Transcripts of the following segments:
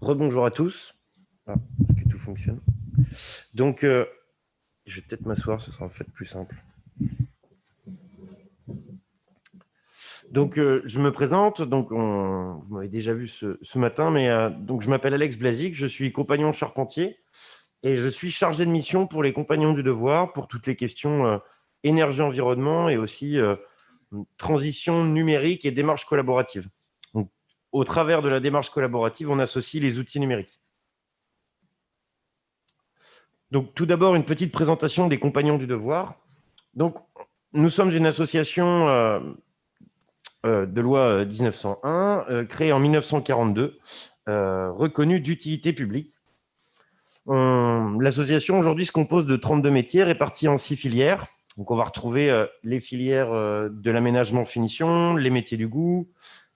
Rebonjour à tous. Est-ce que tout fonctionne? Donc, je vais peut-être m'asseoir, ce sera en fait plus simple. Donc, je me présente. Donc, vous m'avez déjà vu ce matin, mais donc je m'appelle Alex Blazic, je suis compagnon charpentier et je suis chargé de mission pour les compagnons du devoir pour toutes les questions énergie-environnement et aussi transition numérique et démarche collaborative. Donc, au travers de la démarche collaborative, on associe les outils numériques. Donc, tout d'abord, une petite présentation des compagnons du devoir. Donc, nous sommes une association de loi 1901, créée en 1942, reconnue d'utilité publique. L'association aujourd'hui se compose de 32 métiers répartis en 6 filières. Donc, on va retrouver les filières de l'aménagement-finition, les métiers du goût,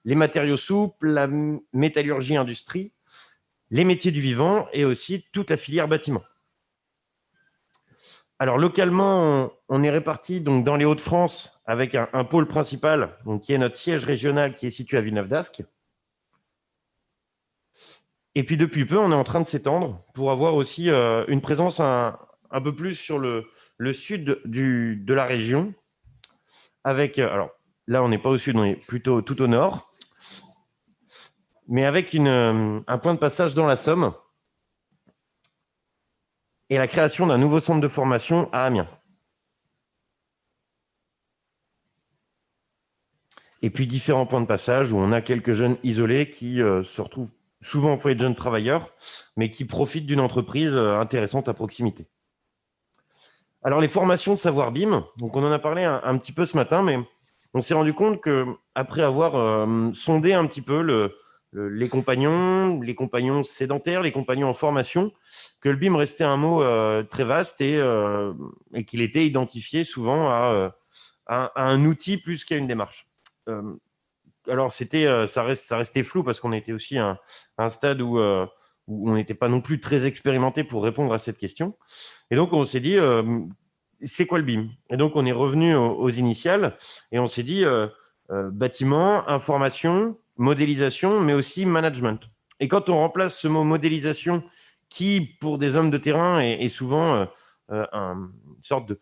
les matériaux souples, la métallurgie industrie, les métiers du vivant et aussi toute la filière bâtiment. Alors, localement, on est répartis donc, dans les Hauts-de-France avec un pôle principal, donc, qui est notre siège régional qui est situé à Villeneuve-d'Ascq. Et puis, depuis peu, on est en train de s'étendre pour avoir aussi une présence un peu plus sur le sud de la région. Avec, alors là, on n'est pas au sud, on est plutôt tout au nord, mais avec un point de passage dans la Somme et la création d'un nouveau centre de formation à Amiens. Et puis différents points de passage où on a quelques jeunes isolés qui se retrouvent souvent en foyer de jeunes travailleurs, mais qui profitent d'une entreprise intéressante à proximité. Alors les formations Savoir BIM, donc on en a parlé un petit peu ce matin, mais on s'est rendu compte qu'après avoir sondé un petit peu les compagnons sédentaires, les compagnons en formation, que le BIM restait un mot très vaste et qu'il était identifié souvent à un outil plus qu'à une démarche. Alors, ça restait flou parce qu'on était aussi à un stade où on n'était pas non plus très expérimenté pour répondre à cette question. Et donc, on s'est dit, c'est quoi le BIM? Et donc, on est revenu aux initiales et on s'est dit bâtiment, information, modélisation, mais aussi management. Et quand on remplace ce mot modélisation, qui, pour des hommes de terrain, est souvent une sorte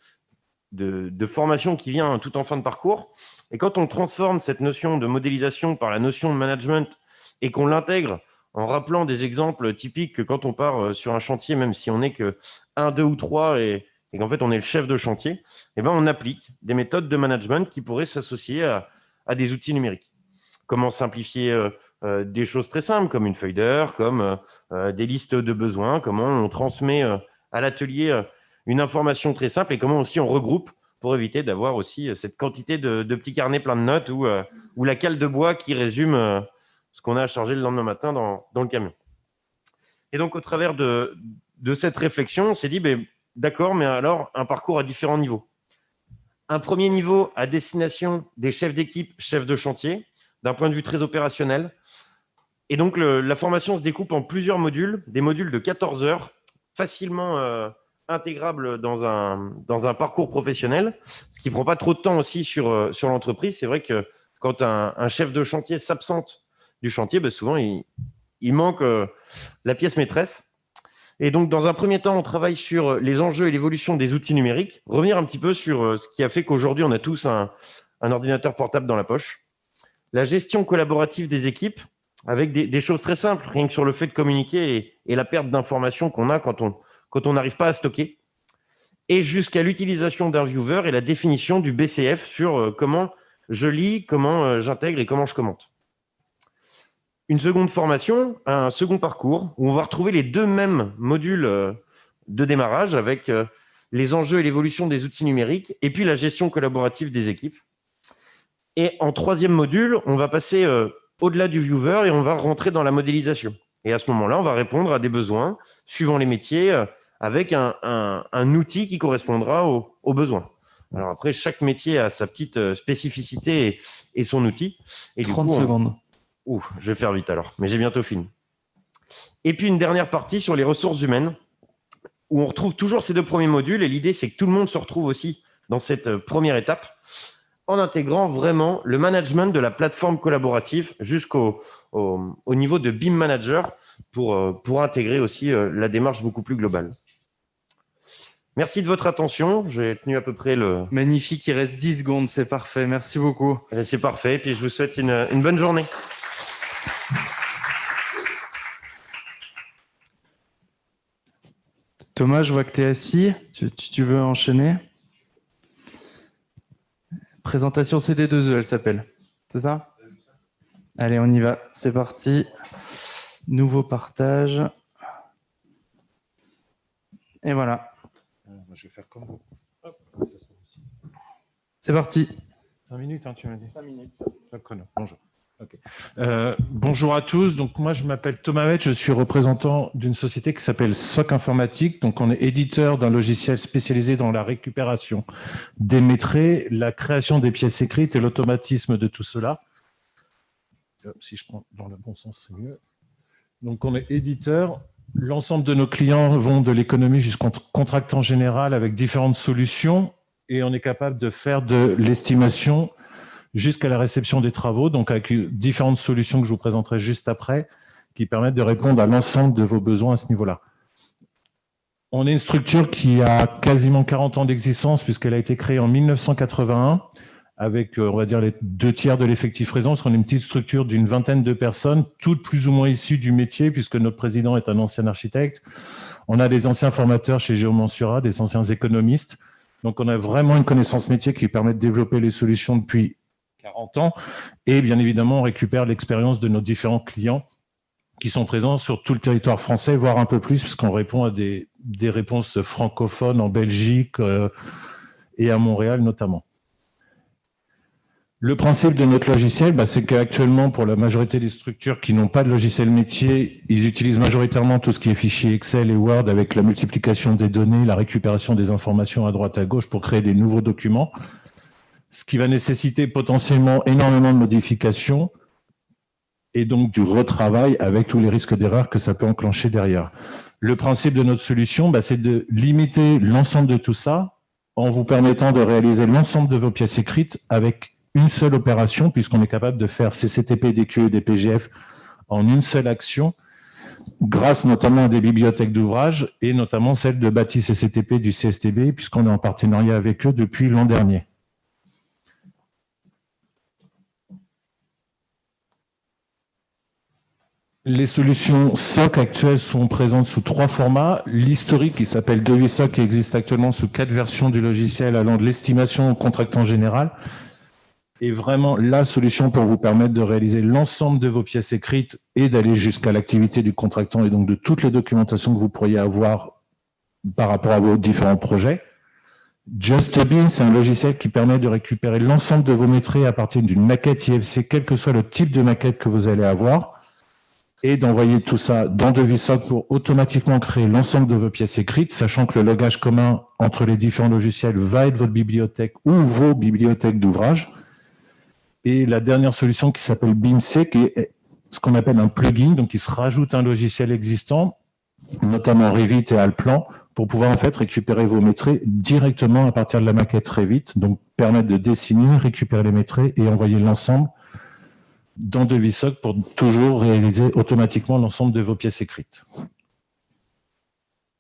de formation qui vient tout en fin de parcours. Et quand on transforme cette notion de modélisation par la notion de management et qu'on l'intègre en rappelant des exemples typiques que quand on part sur un chantier, même si on n'est que 1, 2 ou 3 et qu'en fait on est le chef de chantier, eh ben on applique des méthodes de management qui pourraient s'associer à des outils numériques. Comment simplifier des choses très simples comme une feuille d'heure, comme des listes de besoins, comment on transmet à l'atelier une information très simple et comment aussi on regroupe pour éviter d'avoir aussi cette quantité de petits carnets pleins de notes ou la cale de bois qui résume ce qu'on a à charger le lendemain matin dans le camion. Et donc, au travers de cette réflexion, on s'est dit, d'accord, mais alors un parcours à différents niveaux. Un premier niveau à destination des chefs d'équipe, chefs de chantier, d'un point de vue très opérationnel. Et donc, la formation se découpe en plusieurs modules, des modules de 14 heures, facilement intégrable dans un parcours professionnel, ce qui ne prend pas trop de temps aussi sur l'entreprise. C'est vrai que quand un chef de chantier s'absente du chantier, souvent, il manque la pièce maîtresse. Et donc, dans un premier temps, on travaille sur les enjeux et l'évolution des outils numériques, revenir un petit peu sur ce qui a fait qu'aujourd'hui, on a tous un ordinateur portable dans la poche. La gestion collaborative des équipes, avec des choses très simples, rien que sur le fait de communiquer et la perte d'informations qu'on a quand on n'arrive pas à stocker, et jusqu'à l'utilisation d'un viewer et la définition du BCF sur comment je lis, comment j'intègre et comment je commente. Une seconde formation, un second parcours, où on va retrouver les deux mêmes modules de démarrage avec les enjeux et l'évolution des outils numériques, et puis la gestion collaborative des équipes. Et en troisième module, on va passer au-delà du viewer et on va rentrer dans la modélisation. Et à ce moment-là, on va répondre à des besoins suivant les métiers avec un outil qui correspondra aux besoins. Alors après, chaque métier a sa petite spécificité et son outil. Et 30 secondes. Je vais faire vite alors, mais j'ai bientôt fini. Et puis une dernière partie sur les ressources humaines, où on retrouve toujours ces deux premiers modules. Et l'idée, c'est que tout le monde se retrouve aussi dans cette première étape, en intégrant vraiment le management de la plateforme collaborative jusqu'au niveau de BIM Manager, pour intégrer aussi la démarche beaucoup plus globale. Merci de votre attention. J'ai tenu à peu près le... Magnifique, il reste 10 secondes, c'est parfait. Merci beaucoup. C'est parfait, puis je vous souhaite une bonne journée. Thomas, je vois que tu es assis. Tu veux enchaîner? Présentation CD2E, elle s'appelle. C'est ça? Allez, on y va. C'est parti. Nouveau partage. Et voilà. Je vais faire comme vous. C'est parti. 5 minutes, tu m'as dit. 5 minutes. Bonjour. Okay. Bonjour à tous. Donc moi, je m'appelle Thomas Wett. Je suis représentant d'une société qui s'appelle SOC Informatique. Donc on est éditeur d'un logiciel spécialisé dans la récupération des métrés, la création des pièces écrites et l'automatisme de tout cela. Si je prends dans le bon sens, c'est mieux. Donc on est éditeur. L'ensemble de nos clients vont de l'économie jusqu'au contractant général avec différentes solutions et on est capable de faire de l'estimation jusqu'à la réception des travaux, donc avec différentes solutions que je vous présenterai juste après, qui permettent de répondre à l'ensemble de vos besoins à ce niveau-là. On est une structure qui a quasiment 40 ans d'existence puisqu'elle a été créée en 1981 avec, on va dire, les 2/3 de l'effectif présent, parce qu'on est une petite structure d'une vingtaine de personnes, toutes plus ou moins issues du métier, puisque notre président est un ancien architecte. On a des anciens formateurs chez Géomensura, des anciens économistes. Donc, on a vraiment une connaissance métier qui permet de développer les solutions depuis 40 ans. Et bien évidemment, on récupère l'expérience de nos différents clients qui sont présents sur tout le territoire français, voire un peu plus, puisqu'on répond à des réponses francophones en Belgique et à Montréal notamment. Le principe de notre logiciel, c'est qu'actuellement, pour la majorité des structures qui n'ont pas de logiciel métier, ils utilisent majoritairement tout ce qui est fichier Excel et Word avec la multiplication des données, la récupération des informations à droite à gauche pour créer des nouveaux documents, ce qui va nécessiter potentiellement énormément de modifications et donc du retravail avec tous les risques d'erreur que ça peut enclencher derrière. Le principe de notre solution, c'est de limiter l'ensemble de tout ça en vous permettant de réaliser l'ensemble de vos pièces écrites avec une seule opération, puisqu'on est capable de faire CCTP, DQE et DPGF en une seule action, grâce notamment à des bibliothèques d'ouvrages, et notamment celle de Bâti CCTP du CSTB, puisqu'on est en partenariat avec eux depuis l'an dernier. Les solutions SOC actuelles sont présentes sous 3 formats. L'historique, qui s'appelle Devisoc, qui existe actuellement sous 4 versions du logiciel, allant de l'estimation au contractant général, est vraiment la solution pour vous permettre de réaliser l'ensemble de vos pièces écrites et d'aller jusqu'à l'activité du contractant et donc de toutes les documentations que vous pourriez avoir par rapport à vos différents projets. JustABIM, c'est un logiciel qui permet de récupérer l'ensemble de vos métrés à partir d'une maquette IFC, quel que soit le type de maquette que vous allez avoir, et d'envoyer tout ça dans Devisoc pour automatiquement créer l'ensemble de vos pièces écrites, sachant que le logage commun entre les différents logiciels va être votre bibliothèque ou vos bibliothèques d'ouvrages. Et la dernière solution qui s'appelle BIMC, qui est ce qu'on appelle un plugin, donc il se rajoute un logiciel existant, notamment Revit et Allplan, pour pouvoir en fait récupérer vos métrés directement à partir de la maquette Revit, donc permettre de dessiner, récupérer les métrés et envoyer l'ensemble dans Devisoc pour toujours réaliser automatiquement l'ensemble de vos pièces écrites.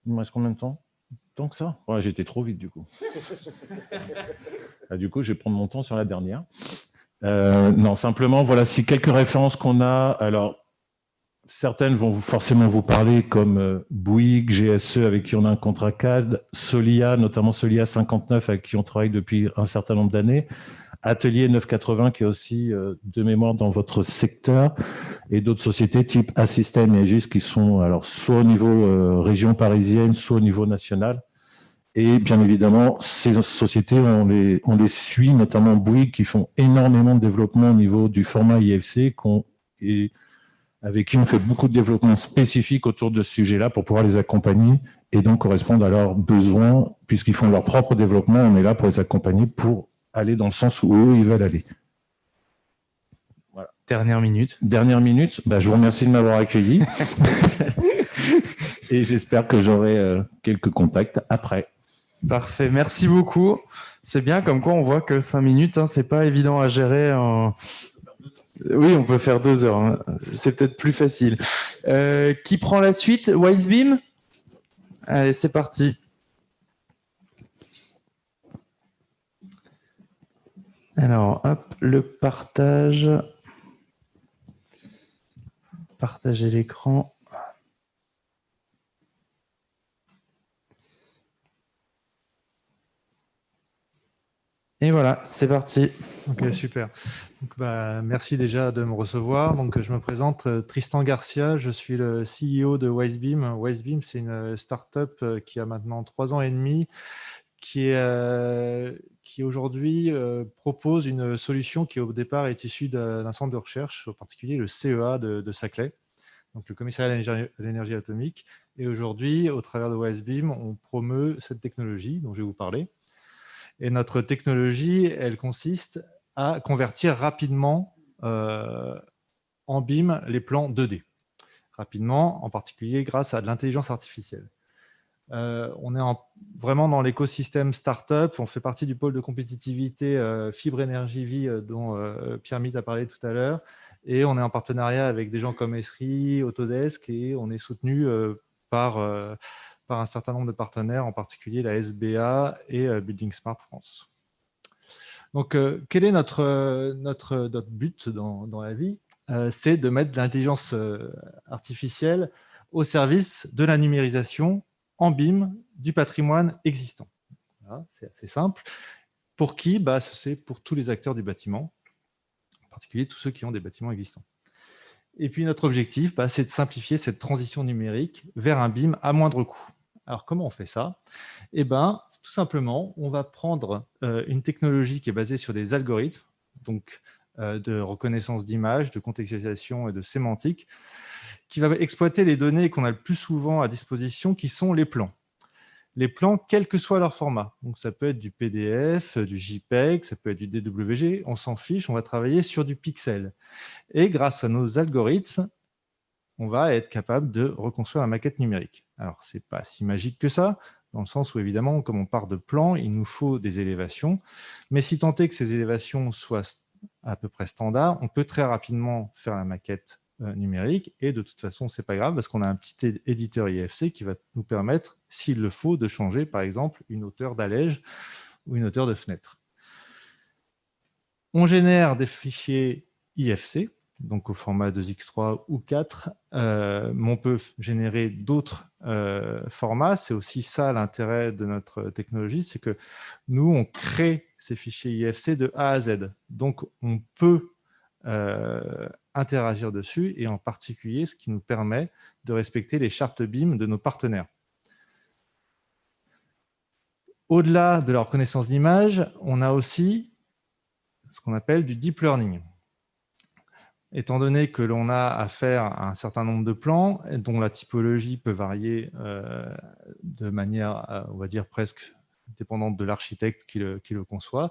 Il me reste combien de temps? Tant que ça? Ouais, j'étais trop vite du coup. Du coup, je vais prendre mon temps sur la dernière. Non, simplement, voilà, si quelques références qu'on a, alors certaines vont forcément vous parler comme Bouygues, GSE avec qui on a un contrat CAD, Solia, notamment Solia 59 avec qui on travaille depuis un certain nombre d'années, Atelier 980 qui est aussi de mémoire dans votre secteur et d'autres sociétés type Assystem et Aegis qui sont alors soit au niveau région parisienne, soit au niveau national. Et bien évidemment, ces sociétés, on les suit, notamment Bouygues, qui font énormément de développement au niveau du format IFC, et avec qui on fait beaucoup de développement spécifique autour de ce sujet-là pour pouvoir les accompagner et donc correspondre à leurs besoins, puisqu'ils font leur propre développement, on est là pour les accompagner pour aller dans le sens où eux, ils veulent aller. Voilà. Dernière minute. Dernière minute, je vous remercie de m'avoir accueilli et j'espère que j'aurai quelques contacts après. Parfait, merci beaucoup. C'est bien, comme quoi on voit que 5 minutes, c'est pas évident à gérer. Oui, on peut faire 2 heures, hein. C'est peut-être plus facile. Qui prend la suite? Wisebeam? Allez, c'est parti. Alors, hop, le partage. Partager l'écran. Et voilà, c'est parti. Ok, super. Donc, merci déjà de me recevoir. Donc, je me présente, Tristan Garcia, je suis le CEO de Wisebeam. Wisebeam, c'est une startup qui a maintenant 3 ans et demi, qui aujourd'hui propose une solution qui au départ est issue d'un centre de recherche, en particulier le CEA de Saclay, donc le commissariat à l'énergie atomique. Et aujourd'hui, au travers de Wisebeam, on promeut cette technologie dont je vais vous parler. Et notre technologie, elle consiste à convertir rapidement en BIM les plans 2D. Rapidement, en particulier grâce à de l'intelligence artificielle. On est vraiment dans l'écosystème startup. On fait partie du pôle de compétitivité Fibre Énergie Vie dont Pierre-Mide a parlé tout à l'heure. Et on est en partenariat avec des gens comme Esri, Autodesk, et on est soutenu par un certain nombre de partenaires, en particulier la SBA et Building Smart France. Donc, quel est notre but dans la vie? C'est de mettre de l'intelligence artificielle au service de la numérisation en BIM du patrimoine existant. Voilà, c'est assez simple. Pour qui? C'est pour tous les acteurs du bâtiment, en particulier tous ceux qui ont des bâtiments existants. Et puis notre objectif, c'est de simplifier cette transition numérique vers un BIM à moindre coût. Alors comment on fait ça? Tout simplement, on va prendre une technologie qui est basée sur des algorithmes, donc de reconnaissance d'images, de contextualisation et de sémantique, qui va exploiter les données qu'on a le plus souvent à disposition, qui sont les plans. Les plans, quel que soit leur format. Donc ça peut être du PDF, du JPEG, ça peut être du DWG, on s'en fiche, on va travailler sur du pixel. Et grâce à nos algorithmes, on va être capable de reconstruire la maquette numérique. Alors, ce n'est pas si magique que ça, dans le sens où, évidemment, comme on part de plans, il nous faut des élévations. Mais si tant est que ces élévations soient à peu près standards, on peut très rapidement faire la maquette numérique. Et de toute façon, ce n'est pas grave, parce qu'on a un petit éditeur IFC qui va nous permettre, s'il le faut, de changer, par exemple, une hauteur d'allège ou une hauteur de fenêtre. On génère des fichiers IFC, donc au format 2x3 ou 4, mais on peut générer d'autres formats. C'est aussi ça l'intérêt de notre technologie, c'est que nous, on crée ces fichiers IFC de A à Z. Donc, on peut interagir dessus, et en particulier, ce qui nous permet de respecter les chartes BIM de nos partenaires. Au-delà de la reconnaissance d'image, on a aussi ce qu'on appelle du deep learning. Étant donné que l'on a affaire à un certain nombre de plans, dont la typologie peut varier de manière, on va dire, presque dépendante de l'architecte qui le conçoit,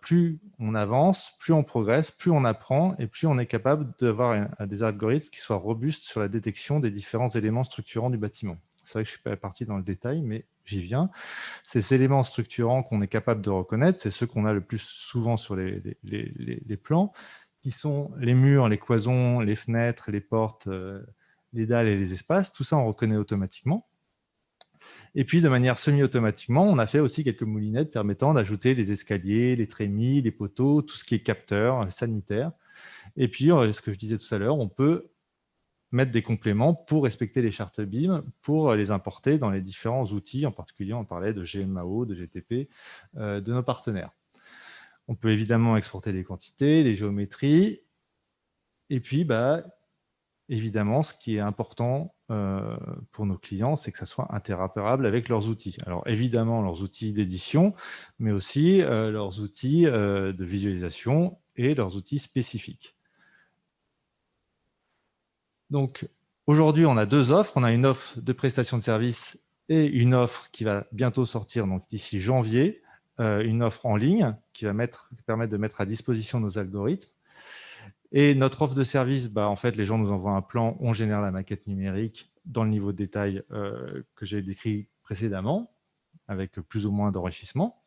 plus on avance, plus on progresse, plus on apprend, et plus on est capable d'avoir des algorithmes qui soient robustes sur la détection des différents éléments structurants du bâtiment. C'est vrai que je ne suis pas parti dans le détail, mais j'y viens. Ces éléments structurants qu'on est capable de reconnaître, c'est ceux qu'on a le plus souvent sur les plans, qui sont les murs, les cloisons, les fenêtres, les portes, les dalles et les espaces. Tout ça, on reconnaît automatiquement. Et puis, de manière semi-automatiquement, on a fait aussi quelques moulinettes permettant d'ajouter les escaliers, les trémies, les poteaux, tout ce qui est capteur, sanitaire. Et puis, ce que je disais tout à l'heure, on peut mettre des compléments pour respecter les chartes BIM, pour les importer dans les différents outils. En particulier, on parlait de GMAO, de GTP, de nos partenaires. On peut évidemment exporter les quantités, les géométries. Et puis, évidemment, ce qui est important pour nos clients, c'est que ça soit interopérable avec leurs outils. Alors, évidemment, leurs outils d'édition, mais aussi leurs outils de visualisation et leurs outils spécifiques. Donc, aujourd'hui, on a 2 offres. On a une offre de prestation de services et une offre qui va bientôt sortir, donc d'ici janvier, une offre en ligne qui va permettre de mettre à disposition nos algorithmes. Et notre offre de service, en fait, les gens nous envoient un plan, on génère la maquette numérique dans le niveau de détail que j'ai décrit précédemment, avec plus ou moins d'enrichissement.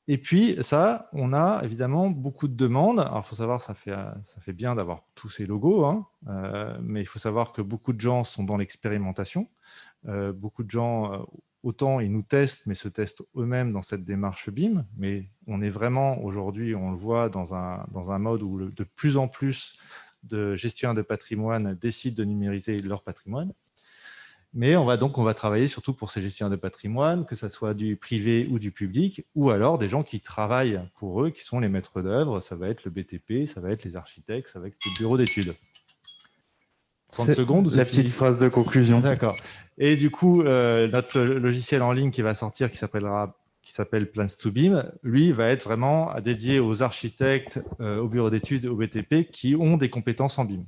Et puis, ça, on a évidemment beaucoup de demandes. Alors, il faut savoir, ça fait bien d'avoir tous ces logos, hein, mais il faut savoir que beaucoup de gens sont dans l'expérimentation. Beaucoup de gens, autant ils nous testent, mais se testent eux-mêmes dans cette démarche BIM. Mais on est vraiment, aujourd'hui, on le voit, dans un mode où de plus en plus de gestionnaires de patrimoine décident de numériser leur patrimoine. Mais on va travailler surtout pour ces gestionnaires de patrimoine, que ce soit du privé ou du public, ou alors des gens qui travaillent pour eux, qui sont les maîtres d'œuvre. Ça va être le BTP, ça va être les architectes, ça va être le bureau d'études. 30 C'est secondes. la petite phrase de conclusion. D'accord. Et du coup, notre logiciel en ligne qui va sortir, qui s'appelle Plans2BIM, lui va être vraiment dédié aux architectes, aux bureaux d'études, aux BTP qui ont des compétences en BIM.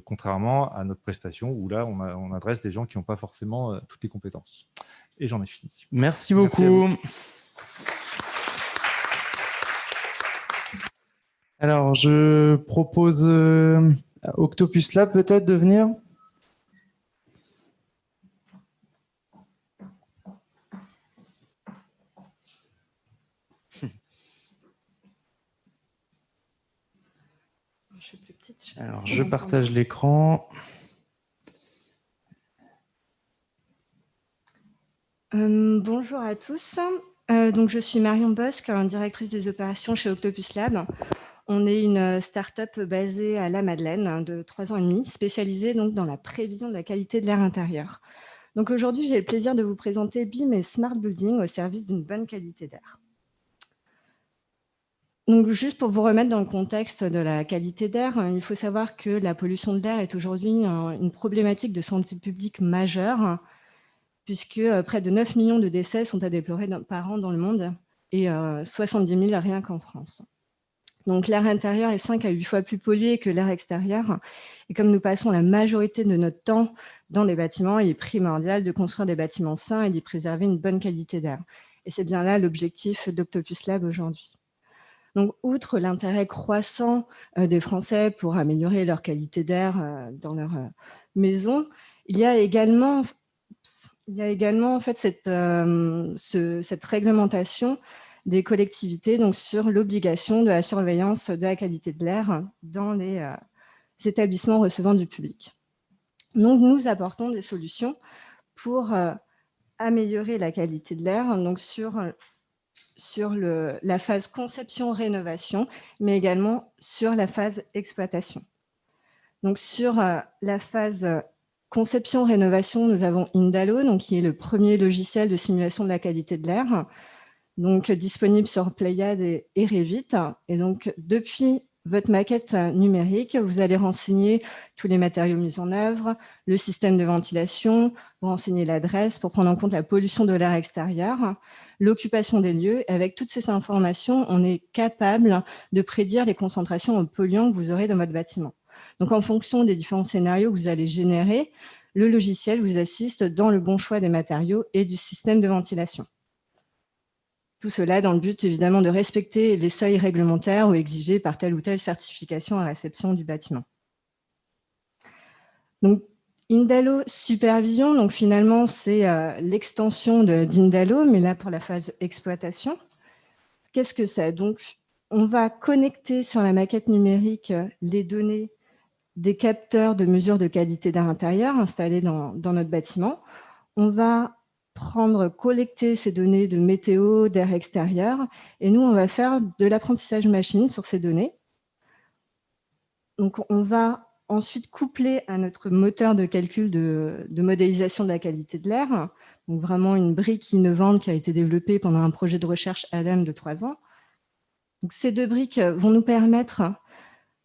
Contrairement à notre prestation où là, on adresse des gens qui n'ont pas forcément toutes les compétences. Et j'en ai fini. Merci beaucoup. Alors, je propose Octopus Lab peut-être de venir. Alors, je partage l'écran. Bonjour à tous. Donc, je suis Marion Bosque, directrice des opérations chez Octopus Lab. On est une start-up basée à La Madeleine de 3 ans et demi, spécialisée donc dans la prévision de la qualité de l'air intérieur. Donc aujourd'hui, j'ai le plaisir de vous présenter BIM et Smart Building au service d'une bonne qualité d'air. Donc juste pour vous remettre dans le contexte de la qualité d'air, il faut savoir que la pollution de l'air est aujourd'hui une problématique de santé publique majeure, puisque près de 9 millions de décès sont à déplorer par an dans le monde et 70 000 rien qu'en France. Donc l'air intérieur est 5 à 8 fois plus pollué que l'air extérieur. Et comme nous passons la majorité de notre temps dans des bâtiments, il est primordial de construire des bâtiments sains et d'y préserver une bonne qualité d'air. Et c'est bien là l'objectif d'Octopus Lab aujourd'hui. Donc, outre l'intérêt croissant des Français pour améliorer leur qualité d'air dans leur maison, il y a également en fait cette réglementation des collectivités donc sur l'obligation de la surveillance de la qualité de l'air dans les établissements recevant du public. Donc, nous apportons des solutions pour améliorer la qualité de l'air donc sur la phase conception-rénovation, mais également sur la phase exploitation. Donc, sur la phase conception-rénovation, nous avons Indalo, donc, qui est le premier logiciel de simulation de la qualité de l'air, donc disponible sur Pléiade et Revit. Et donc, depuis votre maquette numérique, vous allez renseigner tous les matériaux mis en œuvre, le système de ventilation, vous renseignez l'adresse pour prendre en compte la pollution de l'air extérieur, l'occupation des lieux. Et avec toutes ces informations, on est capable de prédire les concentrations en polluants que vous aurez dans votre bâtiment. Donc, en fonction des différents scénarios que vous allez générer, le logiciel vous assiste dans le bon choix des matériaux et du système de ventilation. Tout cela dans le but, évidemment, de respecter les seuils réglementaires ou exigés par telle ou telle certification à réception du bâtiment. Donc, Indalo Supervision, donc finalement, c'est l'extension d'Indalo, mais là pour la phase exploitation. Qu'est-ce que c'est? Donc, on va connecter sur la maquette numérique les données des capteurs de mesure de qualité d'air intérieur installés dans notre bâtiment. On va collecter ces données de météo, d'air extérieur, et nous, on va faire de l'apprentissage machine sur ces données. Donc, on va ensuite coupler à notre moteur de calcul de modélisation de la qualité de l'air, donc vraiment une brique innovante qui a été développée pendant un projet de recherche ADEME de 3 ans. Donc, ces 2 briques vont nous permettre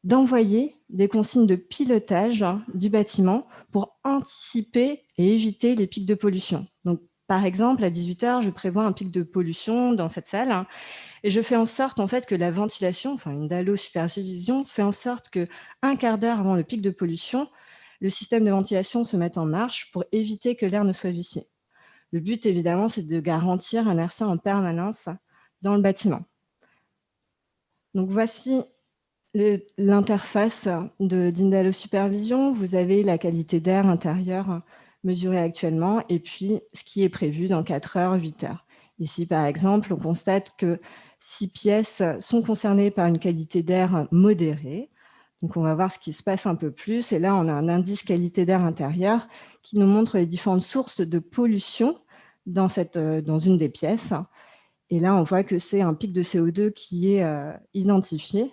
d'envoyer des consignes de pilotage du bâtiment pour anticiper et éviter les pics de pollution. Donc, par exemple, à 18 h, je prévois un pic de pollution dans cette salle et je fais en sorte en fait, que la ventilation, enfin une Indalo Supervision, fait en sorte qu'un quart d'heure avant le pic de pollution, le système de ventilation se mette en marche pour éviter que l'air ne soit vicié. Le but, évidemment, c'est de garantir un air sain en permanence dans le bâtiment. Donc, voici l'interface d'Indalo Supervision. Vous avez la qualité d'air intérieur mesurée actuellement et puis ce qui est prévu dans 4 heures, 8 heures. Ici, par exemple, on constate que 6 pièces sont concernées par une qualité d'air modérée. Donc, on va voir ce qui se passe un peu plus. Et là, on a un indice qualité d'air intérieure qui nous montre les différentes sources de pollution dans une des pièces. Et là, on voit que c'est un pic de CO2 qui est identifié,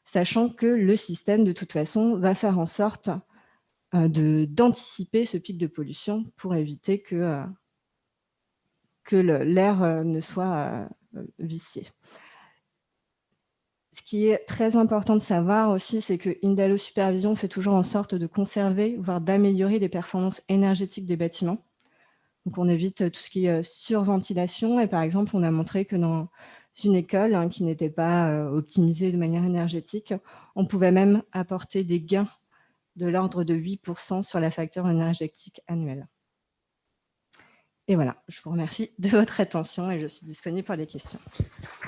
sachant que le système, de toute façon, va faire en sorte d'anticiper ce pic de pollution pour éviter que l'air ne soit vicié. Ce qui est très important de savoir aussi, c'est que Indalo Supervision fait toujours en sorte de conserver, voire d'améliorer les performances énergétiques des bâtiments. Donc, on évite tout ce qui est surventilation. Et par exemple, on a montré que dans une école qui n'était pas optimisée de manière énergétique, on pouvait même apporter des gains de l'ordre de 8% sur la facture énergétique annuelle. Et voilà, je vous remercie de votre attention et je suis disponible pour les questions.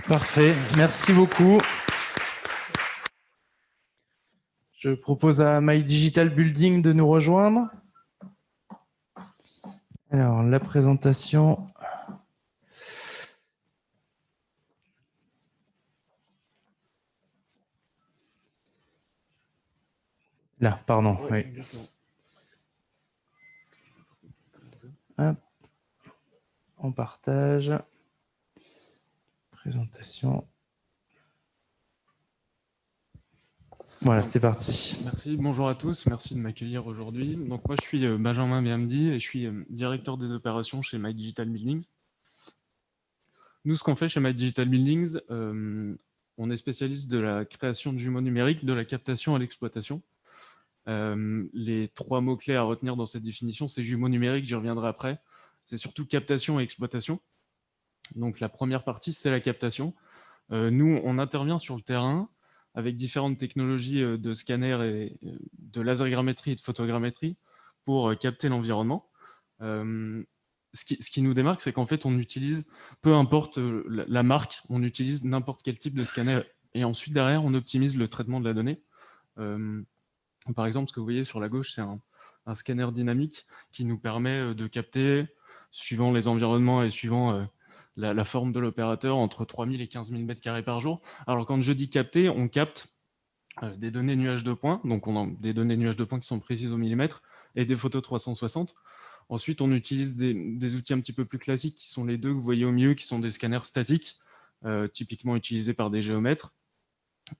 Parfait, merci beaucoup. Je propose à My Digital Building de nous rejoindre. Alors, la présentation. Là, pardon. Oui. Hop. On partage. Présentation. Voilà, c'est parti. Merci, bonjour à tous, merci de m'accueillir aujourd'hui. Donc moi je suis Benjamin Biamdi et je suis directeur des opérations chez My Digital Buildings. Nous, ce qu'on fait chez My Digital Buildings, on est spécialiste de la création de jumeaux numériques, de la captation à l'exploitation. Les 3 mots-clés à retenir dans cette définition, c'est jumeaux numériques, j'y reviendrai après. C'est surtout captation et exploitation. Donc la première partie, c'est la captation. Nous, on intervient sur le terrain avec différentes technologies de scanner et de lasergrammétrie et de photogrammétrie pour capter l'environnement. Ce qui nous démarque, c'est qu'en fait, on utilise, peu importe la marque, on utilise n'importe quel type de scanner. Et ensuite, derrière, on optimise le traitement de la donnée. Par exemple, ce que vous voyez sur la gauche, c'est un scanner dynamique qui nous permet de capter, suivant les environnements et suivant la forme de l'opérateur, entre 3000 et 15 000 m² par jour. Alors, quand je dis capter, on capte des données nuages de points, donc on a des données nuages de points qui sont précises au millimètre, et des photos 360. Ensuite, on utilise des outils un petit peu plus classiques, qui sont les deux que vous voyez au milieu, qui sont des scanners statiques, typiquement utilisés par des géomètres.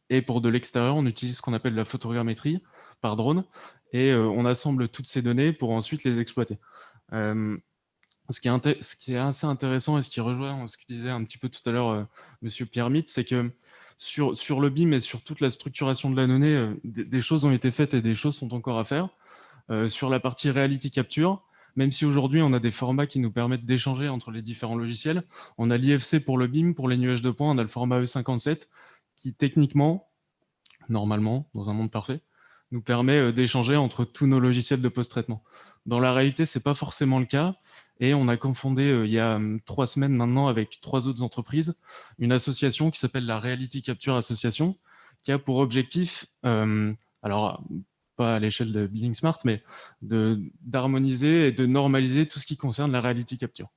Et pour de l'extérieur, on utilise ce qu'on appelle la photogrammétrie par drone, et on assemble toutes ces données pour ensuite les exploiter. Ce qui est assez intéressant et ce qui rejoint ce que disait un petit peu tout à l'heure Monsieur Pierre Mitt, c'est que sur le BIM et sur toute la structuration de la donnée, des choses ont été faites et des choses sont encore à faire. Sur la partie Reality Capture, même si aujourd'hui on a des formats qui nous permettent d'échanger entre les différents logiciels, on a l'IFC pour le BIM, pour les nuages de points, on a le format E57 qui techniquement, normalement, dans un monde parfait, nous permet d'échanger entre tous nos logiciels de post-traitement. Dans la réalité, ce n'est pas forcément le cas. Et on a confondé il y a 3 semaines maintenant avec 3 autres entreprises, une association qui s'appelle la Reality Capture Association, qui a pour objectif, alors pas à l'échelle de Building Smart, mais d'harmoniser et de normaliser tout ce qui concerne la Reality Capture.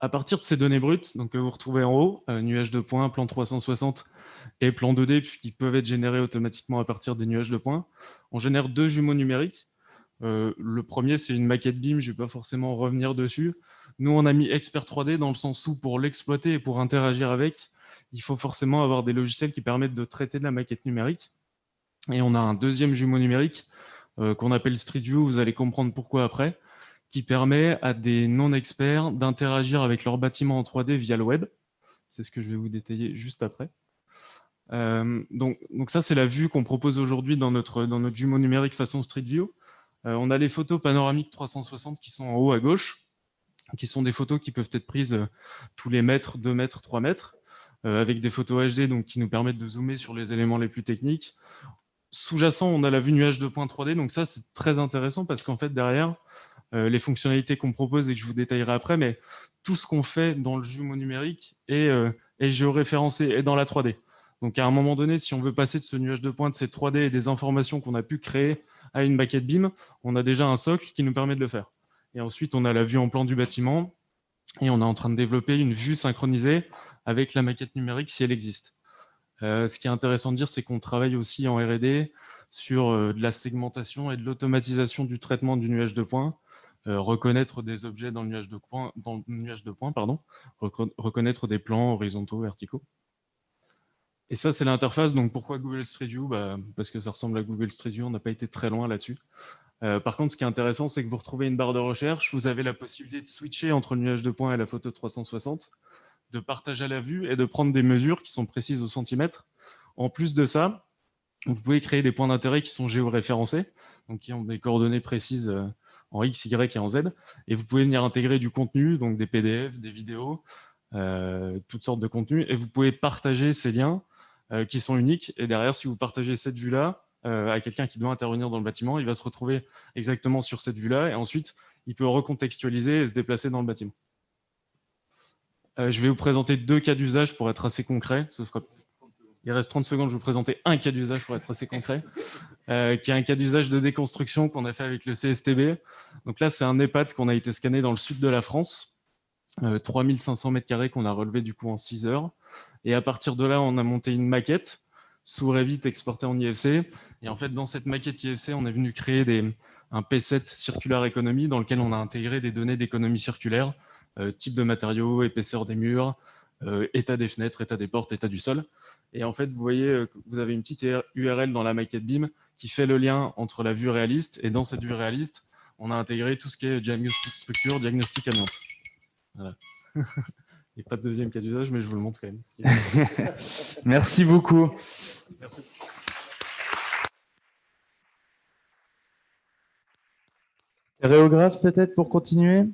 À partir de ces données brutes, donc que vous retrouvez en haut, nuages de points, plan 360 et plan 2D, puisqu'ils peuvent être générés automatiquement à partir des nuages de points, on génère 2 jumeaux numériques. Le premier, c'est une maquette BIM, je ne vais pas forcément revenir dessus. Nous, on a mis Expert 3D dans le sens où pour l'exploiter et pour interagir avec, il faut forcément avoir des logiciels qui permettent de traiter de la maquette numérique. Et on a un deuxième jumeau numérique qu'on appelle Street View, vous allez comprendre pourquoi après, qui permet à des non-experts d'interagir avec leur bâtiment en 3D via le web. C'est ce que je vais vous détailler juste après. Donc ça, c'est la vue qu'on propose aujourd'hui dans notre jumeau numérique façon Street View. On a les photos panoramiques 360 qui sont en haut à gauche, qui sont des photos qui peuvent être prises tous les mètres, 2 mètres, 3 mètres, avec des photos HD donc, qui nous permettent de zoomer sur les éléments les plus techniques. Sous-jacent, on a la vue nuage de points 3D, donc ça c'est très intéressant parce qu'en fait derrière, les fonctionnalités qu'on propose et que je vous détaillerai après, mais tout ce qu'on fait dans le jumeau numérique est géoréférencé et dans la 3D. Donc à un moment donné, si on veut passer de ce nuage de points, de ces 3D et des informations qu'on a pu créer à une maquette BIM, on a déjà un socle qui nous permet de le faire. Et ensuite, on a la vue en plan du bâtiment Et on est en train de développer une vue synchronisée avec la maquette numérique si elle existe. Ce qui est intéressant de dire, c'est qu'on travaille aussi en R&D sur de la segmentation et de l'automatisation du traitement du nuage de points, reconnaître des objets dans le nuage de points, reconnaître des plans horizontaux, verticaux. Et ça, c'est l'interface. Donc, pourquoi Google Street View? Parce que ça ressemble à Google Street View. On n'a pas été très loin là-dessus. Par contre, ce qui est intéressant, c'est que vous retrouvez une barre de recherche. Vous avez la possibilité de switcher entre le nuage de points et la photo 360, de partager la vue et de prendre des mesures qui sont précises au centimètre. En plus de ça, vous pouvez créer des points d'intérêt qui sont géoréférencés, donc qui ont des coordonnées précises en X, Y et en Z. Et vous pouvez venir intégrer du contenu, donc des PDF, des vidéos, toutes sortes de contenus. Et vous pouvez partager ces liens qui sont uniques. Et derrière, si vous partagez cette vue-là à quelqu'un qui doit intervenir dans le bâtiment, il va se retrouver exactement sur cette vue-là. Et ensuite, il peut recontextualiser et se déplacer dans le bâtiment. Je vais vous présenter 2 cas d'usage pour être assez concret. Il reste 30 secondes, je vais vous présenter un cas d'usage pour être assez concret, qui est un cas d'usage de déconstruction qu'on a fait avec le CSTB. Donc là, c'est un EHPAD qu'on a été scanné dans le sud de la France, 3500 m² qu'on a relevé du coup en 6 heures. Et à partir de là, on a monté une maquette sous Revit exportée en IFC. Et en fait, dans cette maquette IFC, on est venu créer un P7 Circular Economy dans lequel on a intégré des données d'économie circulaire, type de matériaux, épaisseur des murs, état des fenêtres, état des portes, état du sol. Et en fait, vous voyez que vous avez une petite URL dans la maquette BIM qui fait le lien entre la vue réaliste. Et dans cette vue réaliste, on a intégré tout ce qui est diagnostic structure, diagnostic amiante. Voilà. Il n'y a pas de deuxième cas d'usage, mais je vous le montre quand même. Merci beaucoup. Merci. Stéréographe peut-être pour continuer?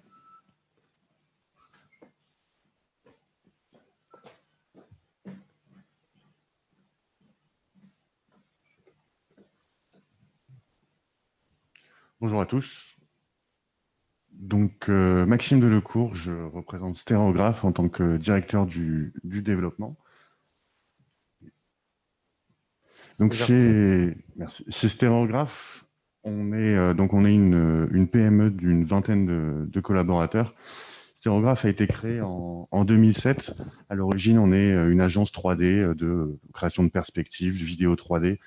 Bonjour à tous. Donc, Maxime Delecourt, je représente Stéréographe en tant que directeur du développement. Donc, chez Stéréographe, on est une PME d'une vingtaine de collaborateurs. Stéréographe a été créé en 2007. À l'origine, on est une agence 3D de création de perspectives, de vidéo 3D.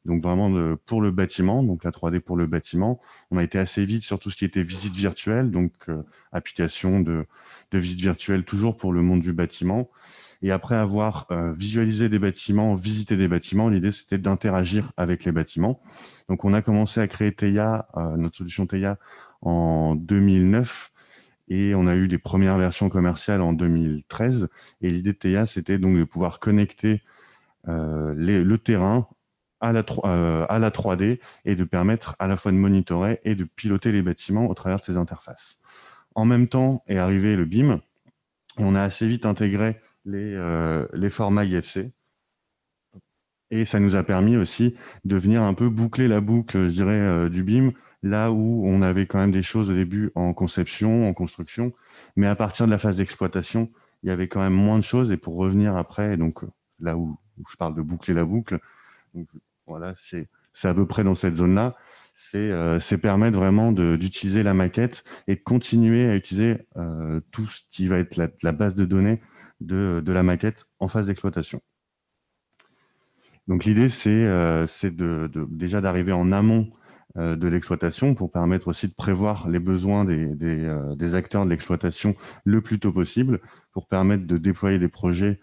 Donc vraiment pour le bâtiment, donc la 3D pour le bâtiment. On a été assez vite sur tout ce qui était visite virtuelle, donc application de visite virtuelle toujours pour le monde du bâtiment. Et après avoir visualisé des bâtiments, visité des bâtiments, l'idée c'était d'interagir avec les bâtiments. Donc on a commencé à créer Theia, notre solution Theia en 2009 et on a eu des premières versions commerciales en 2013. Et l'idée de Theia c'était donc de pouvoir connecter le terrain à la 3D et de permettre à la fois de monitorer et de piloter les bâtiments au travers de ces interfaces. En même temps est arrivé le BIM et on a assez vite intégré les formats IFC et ça nous a permis aussi de venir un peu boucler la boucle, je dirais, du BIM, là où on avait quand même des choses au début en conception, en construction, mais à partir de la phase d'exploitation, il y avait quand même moins de choses. Et pour revenir après, donc là où je parle de boucler la boucle, donc, voilà, c'est à peu près dans cette zone-là. C'est permettre vraiment d'utiliser la maquette et de continuer à utiliser tout ce qui va être la base de données de la maquette en phase d'exploitation. Donc l'idée, c'est déjà d'arriver en amont de l'exploitation pour permettre aussi de prévoir les besoins des acteurs de l'exploitation le plus tôt possible, pour permettre de déployer des projets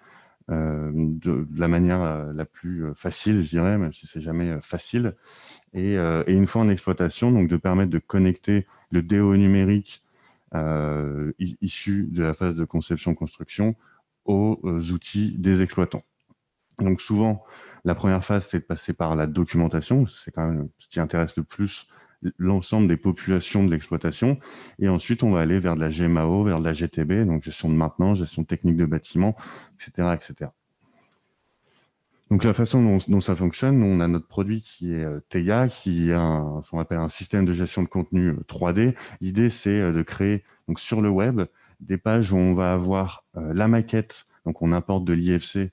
de la manière la plus facile, je dirais, même si c'est jamais facile. Et une fois en exploitation, donc de permettre de connecter le DO numérique issu de la phase de conception-construction aux outils des exploitants. Donc souvent, la première phase, c'est de passer par la documentation. C'est quand même ce qui intéresse le plus l'ensemble des populations de l'exploitation. Et ensuite, on va aller vers de la GMAO, vers de la GTB, donc gestion de maintenance, gestion technique de bâtiment, etc., etc. Donc la façon dont ça fonctionne, on a notre produit qui est Theia, qui est ce qu'on appelle un système de gestion de contenu 3D. L'idée, c'est de créer donc, sur le web des pages où on va avoir la maquette, donc on importe de l'IFC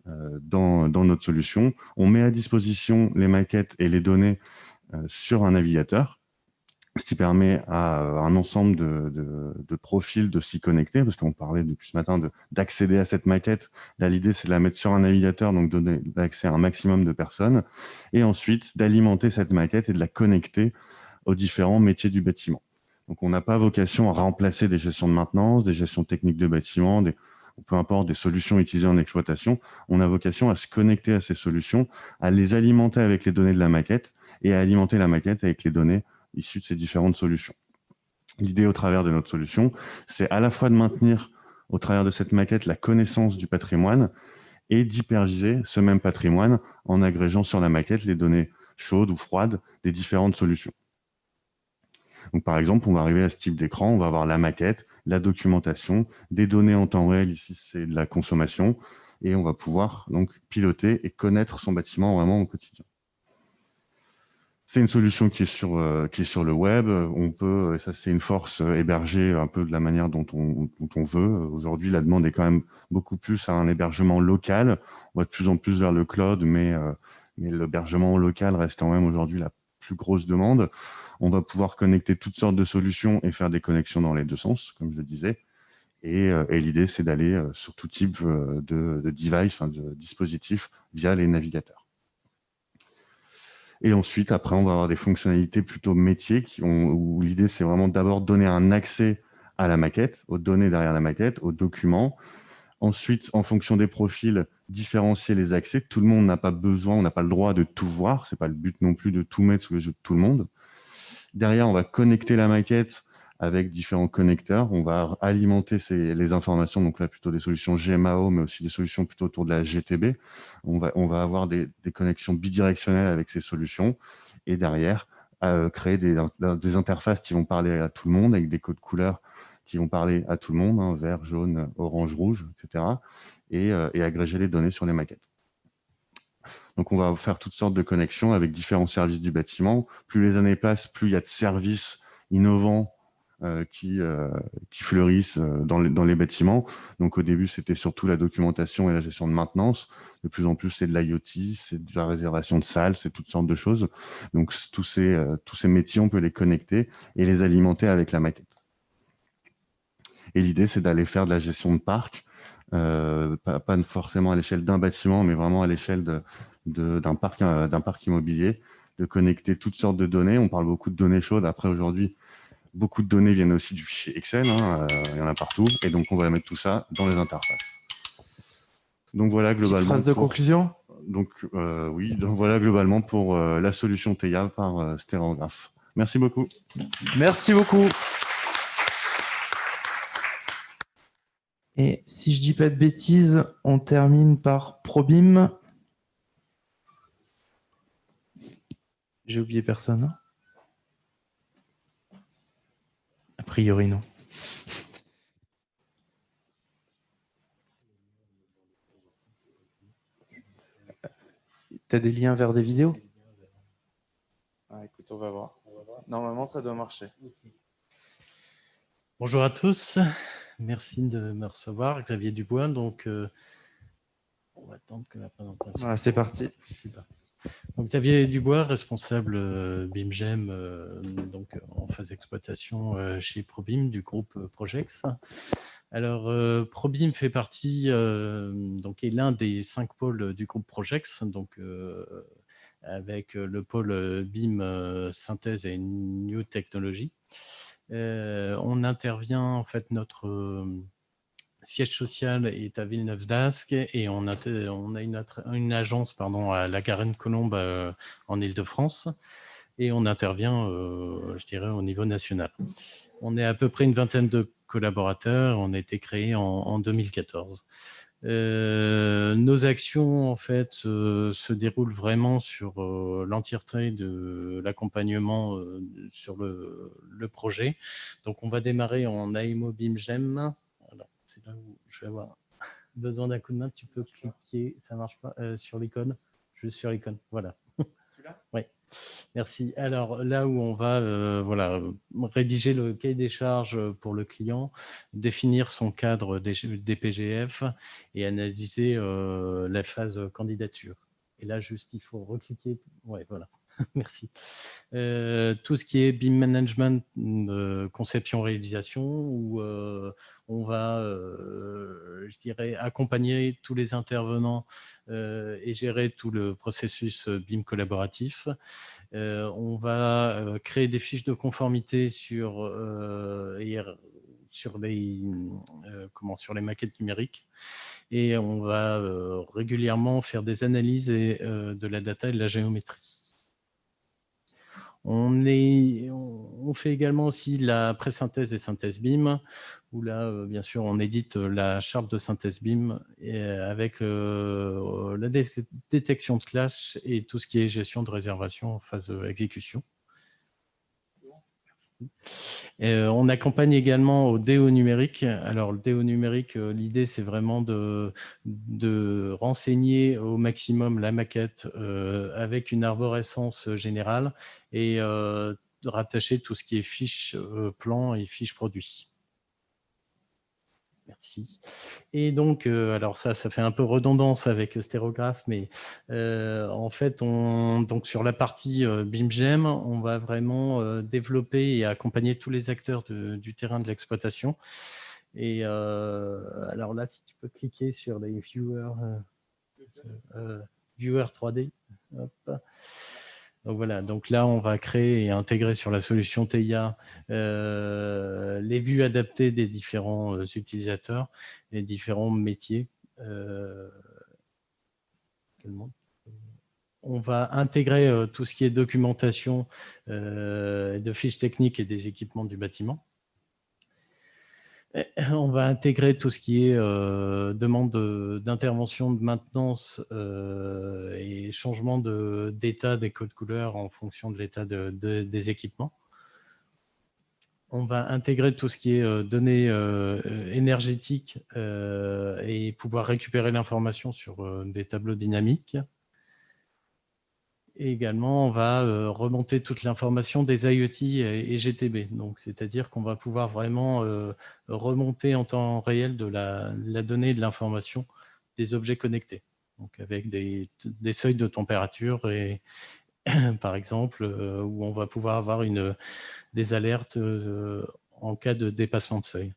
dans notre solution. On met à disposition les maquettes et les données sur un navigateur. ce qui permet à un ensemble de profils de s'y connecter, parce qu'on parlait depuis ce matin d'accéder à cette maquette. Là, l'idée, c'est de la mettre sur un navigateur, donc donner l'accès à un maximum de personnes, et ensuite d'alimenter cette maquette et de la connecter aux différents métiers du bâtiment. Donc, on n'a pas vocation à remplacer des gestions de maintenance, des gestions techniques de bâtiment, peu importe, des solutions utilisées en exploitation. On a vocation à se connecter à ces solutions, à les alimenter avec les données de la maquette et à alimenter la maquette avec les données issues de ces différentes solutions. L'idée au travers de notre solution, c'est à la fois de maintenir au travers de cette maquette la connaissance du patrimoine et d'hyperviser ce même patrimoine en agrégeant sur la maquette les données chaudes ou froides des différentes solutions. Donc, par exemple, on va arriver à ce type d'écran, on va avoir la maquette, la documentation, des données en temps réel, ici c'est de la consommation, et on va pouvoir donc piloter et connaître son bâtiment vraiment au quotidien. C'est une solution qui est sur le web. On peut, et ça c'est une force, héberger un peu de la manière dont on veut. Aujourd'hui, la demande est quand même beaucoup plus à un hébergement local. On va de plus en plus vers le cloud, mais l'hébergement local reste quand même aujourd'hui la plus grosse demande. On va pouvoir connecter toutes sortes de solutions et faire des connexions dans les deux sens, comme je le disais. Et l'idée, c'est d'aller sur tout type de device, de dispositif via les navigateurs. Et ensuite, après, on va avoir des fonctionnalités plutôt métiers où l'idée, c'est vraiment d'abord donner un accès à la maquette, aux données derrière la maquette, aux documents. Ensuite, en fonction des profils, différencier les accès. Tout le monde n'a pas besoin, on n'a pas le droit de tout voir. Ce n'est pas le but non plus de tout mettre sous les yeux de tout le monde. Derrière, on va connecter la maquette avec différents connecteurs. On va alimenter les informations, donc là plutôt des solutions GMAO, mais aussi des solutions plutôt autour de la GTB. On va avoir des connexions bidirectionnelles avec ces solutions. Et derrière, créer des interfaces qui vont parler à tout le monde, avec des codes couleurs qui vont parler à tout le monde, hein, vert, jaune, orange, rouge, etc. Et agréger les données sur les maquettes. Donc, on va faire toutes sortes de connexions avec différents services du bâtiment. Plus les années passent, plus il y a de services innovants qui fleurissent dans les bâtiments. Donc, au début, c'était surtout la documentation et la gestion de maintenance. De plus en plus, c'est de l'IoT, c'est de la réservation de salles, c'est toutes sortes de choses. Donc, tous ces métiers, on peut les connecter et les alimenter avec la maquette. Et l'idée, c'est d'aller faire de la gestion de parc, pas forcément à l'échelle d'un bâtiment, mais vraiment à l'échelle d'un parc immobilier, de connecter toutes sortes de données. On parle beaucoup de données chaudes. Après, aujourd'hui, beaucoup de données viennent aussi du fichier Excel, hein, il y en a partout, et donc on va mettre tout ça dans les interfaces. Donc voilà globalement. Petite phrase de conclusion. Donc oui, donc voilà globalement pour la solution TEIA par Stéréographe. Merci beaucoup. Merci beaucoup. Et si je dis pas de bêtises, on termine par Probim. J'ai oublié personne. Hein, a priori, non. Tu as des liens vers des vidéos? Ah, écoute, on va voir. Normalement, ça doit marcher. Bonjour à tous. Merci de me recevoir. Xavier Dubois. Donc, on va attendre que la présentation... Voilà, c'est parti. Donc, Xavier Dubois, responsable BIMGEM, donc en phase d'exploitation chez Probim du groupe Projex. Alors, Probim fait partie, donc est l'un des 5 pôles du groupe Projex, donc avec le pôle BIM synthèse et New Technology. On intervient, en fait, notre siège social est à Villeneuve-d'Ascq et on a une agence à la Garenne-Colombes en Île-de-France et on intervient, je dirais, au niveau national. On est à peu près une vingtaine de collaborateurs, on a été créé en 2014. Nos actions en fait se déroulent vraiment sur l'entièreté de l'accompagnement sur le projet. Donc on va démarrer en AMO BIMGEM. Alors c'est là où je vais avoir besoin d'un coup de main. Tu peux cliquer, ça marche pas sur l'icône. Juste sur l'icône, voilà. Celui-là ? Oui. Merci. Alors là où on va rédiger le cahier des charges pour le client, définir son cadre des PGF et analyser la phase candidature. Et là, juste, il faut recliquer. Ouais, voilà. Merci. Tout ce qui est BIM management, conception-réalisation, où on va, je dirais, accompagner tous les intervenants et gérer tout le processus BIM collaboratif. On va créer des fiches de conformité sur les maquettes numériques, et on va régulièrement faire des analyses de la data et de la géométrie. On fait également aussi la pré-synthèse et synthèse BIM, où là, bien sûr, on édite la charte de synthèse BIM avec la détection de clash et tout ce qui est gestion de réservation en phase exécution. On accompagne également au DO numérique. Alors, le DO numérique, l'idée, c'est vraiment de renseigner au maximum la maquette avec une arborescence générale et de rattacher tout ce qui est fiches plan et fiches produits. Merci. Et donc, alors ça fait un peu redondance avec Stérographe, mais en fait, donc sur la partie BIMGEM, on va vraiment développer et accompagner tous les acteurs du terrain de l'exploitation. Et alors là, si tu peux cliquer sur les viewers 3D. Hop. Donc voilà, donc là, on va créer et intégrer sur la solution TIA les vues adaptées des différents utilisateurs, les différents métiers. On va intégrer tout ce qui est documentation de fiches techniques et des équipements du bâtiment. On va intégrer tout ce qui est demande d'intervention, de maintenance et changement d'état des codes couleurs en fonction de l'état des équipements. On va intégrer tout ce qui est données énergétiques et pouvoir récupérer l'information sur des tableaux dynamiques. Et également, on va remonter toute l'information des IoT et GTB. Donc, c'est-à-dire qu'on va pouvoir vraiment remonter en temps réel de la donnée et de l'information des objets connectés. Donc, avec des seuils de température, et, par exemple, où on va pouvoir avoir des alertes en cas de dépassement de seuil.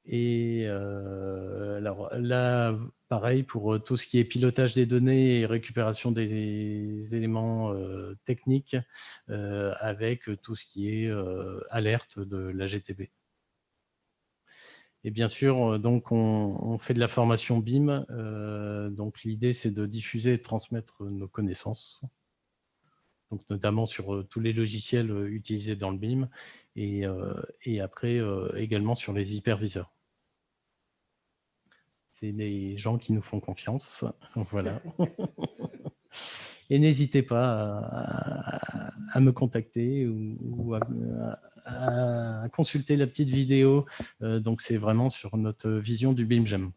Et alors là, pareil, pour tout ce qui est pilotage des données et récupération des éléments techniques avec tout ce qui est alerte de la GTB. Et bien sûr, donc on fait de la formation BIM. Donc l'idée, c'est de diffuser et de transmettre nos connaissances, donc notamment sur tous les logiciels utilisés dans le BIM et après également sur les hyperviseurs. C'est des gens qui nous font confiance. Voilà. Et n'hésitez pas à me contacter ou à consulter la petite vidéo. Donc, c'est vraiment sur notre vision du BIMGEM.